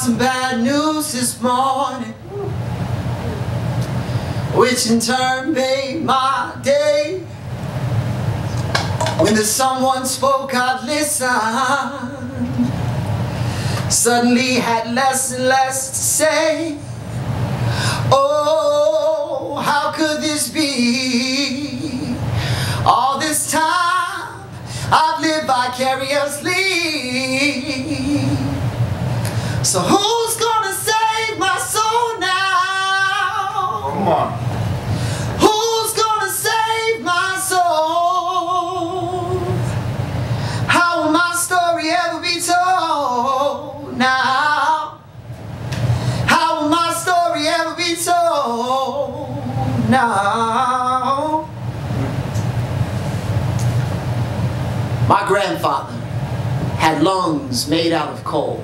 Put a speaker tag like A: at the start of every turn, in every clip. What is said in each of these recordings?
A: some bad news this morning, which in turn made my day. When the someone spoke, I'd listen. Suddenly had less and less to say. Oh, how could this be? All this time I've lived vicariously. So who's gonna save my soul now?
B: Come on.
A: Who's gonna save my soul? How will my story ever be told now? How will my story ever be told now? My grandfather had lungs made out of coal.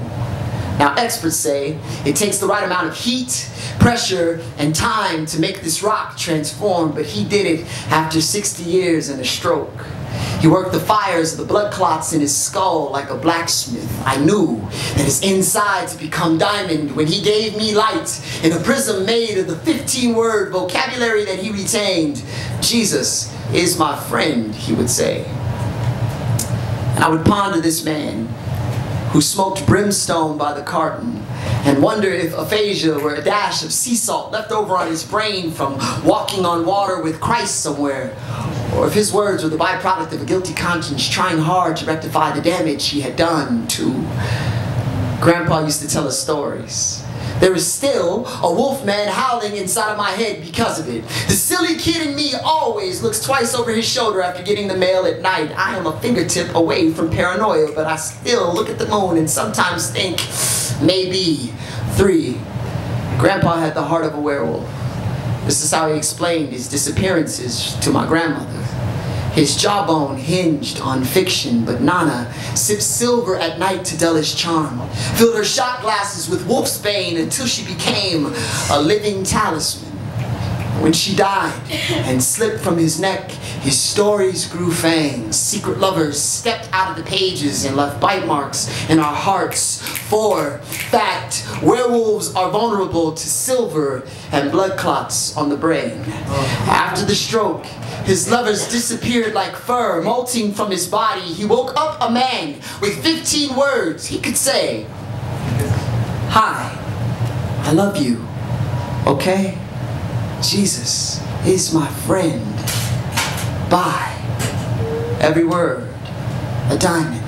A: Now, experts say it takes the right amount of heat, pressure, and time to make this rock transform, but he did it after 60 years and a stroke. He worked the fires of the blood clots in his skull like a blacksmith. I knew that his insides had become diamond when he gave me light in a prism made of the 15-word vocabulary that he retained. Jesus is my friend, he would say. And I would ponder this man who smoked brimstone by the carton and wonder if aphasia were a dash of sea salt left over on his brain from walking on water with Christ somewhere, or if his words were the byproduct of a guilty conscience trying hard to rectify the damage he had done to. Grandpa used to tell us stories. There is still a wolf man howling inside of my head because of it. The silly kid in me always looks twice over his shoulder after getting the mail at night. I am a fingertip away from paranoia, but I still look at the moon and sometimes think, maybe 3. Grandpa had the heart of a werewolf. This is how he explained his disappearances to my grandmother. His jawbone hinged on fiction, but Nana sipped silver at night to dull his charm, filled her shot glasses with wolfsbane until she became a living talisman. When she died and slipped from his neck, his stories grew fangs. Secret lovers stepped out of the pages and left bite marks in our hearts. For fact, werewolves are vulnerable to silver and blood clots on the brain. After the stroke, his lovers disappeared like fur molting from his body. He woke up a man with 15 words he could say. Hi, I love you, okay? Jesus is my friend. Bye. Every word, a diamond,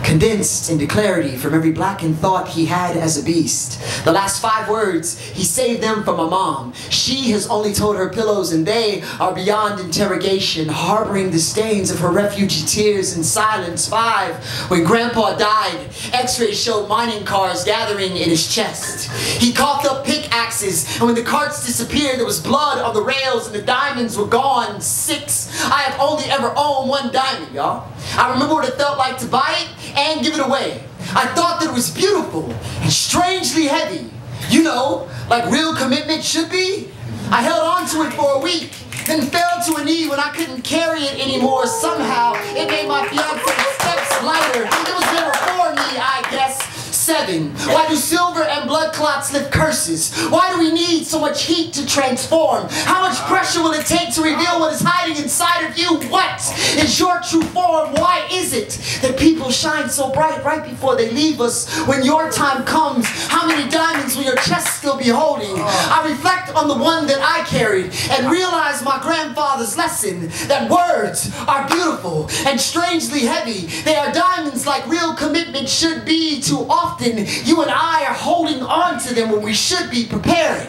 A: condensed into clarity from every blackened thought he had as a beast. The last 5 words, he saved them from a mom. She has only told her pillows and they are beyond interrogation, harboring the stains of her refugee tears in silence. 5. When Grandpa died, x-rays showed mining cars gathering in his chest. He coughed up pickaxes, and when the carts disappeared, there was blood on the rails and the diamonds were gone. 6. I have only ever owned 1 diamond, y'all. I remember what it felt like to buy it and give it away. I thought that it was beautiful and strangely heavy. You know, like real commitment should be. I held on to it for a week, then fell to a knee when I couldn't carry it anymore. Somehow, it made my fiance's steps lighter. It was never for me, I guess. 7. Why do silver and blood clots lift curses? Why do we need so much heat to transform? How much pressure will it take to reveal what is hiding inside of you? What is your true form? Why is it that people shine so bright right before they leave us? When your time comes, how many diamonds will your chest still be holding? I reflect on the one that I carried and realize my grandfather's lesson that words are beautiful and strangely heavy. They are diamonds like real commitment should be. Too often you and I are holding on to them when we should be preparing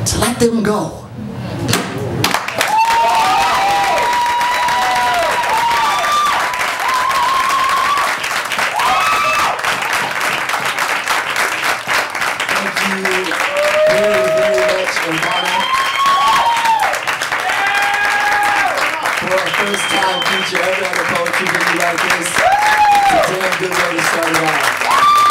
A: to let them go. Thank you very, very much, Urbana. For our first time feature ever at a poetry venue like this. It's a damn good way to start it out.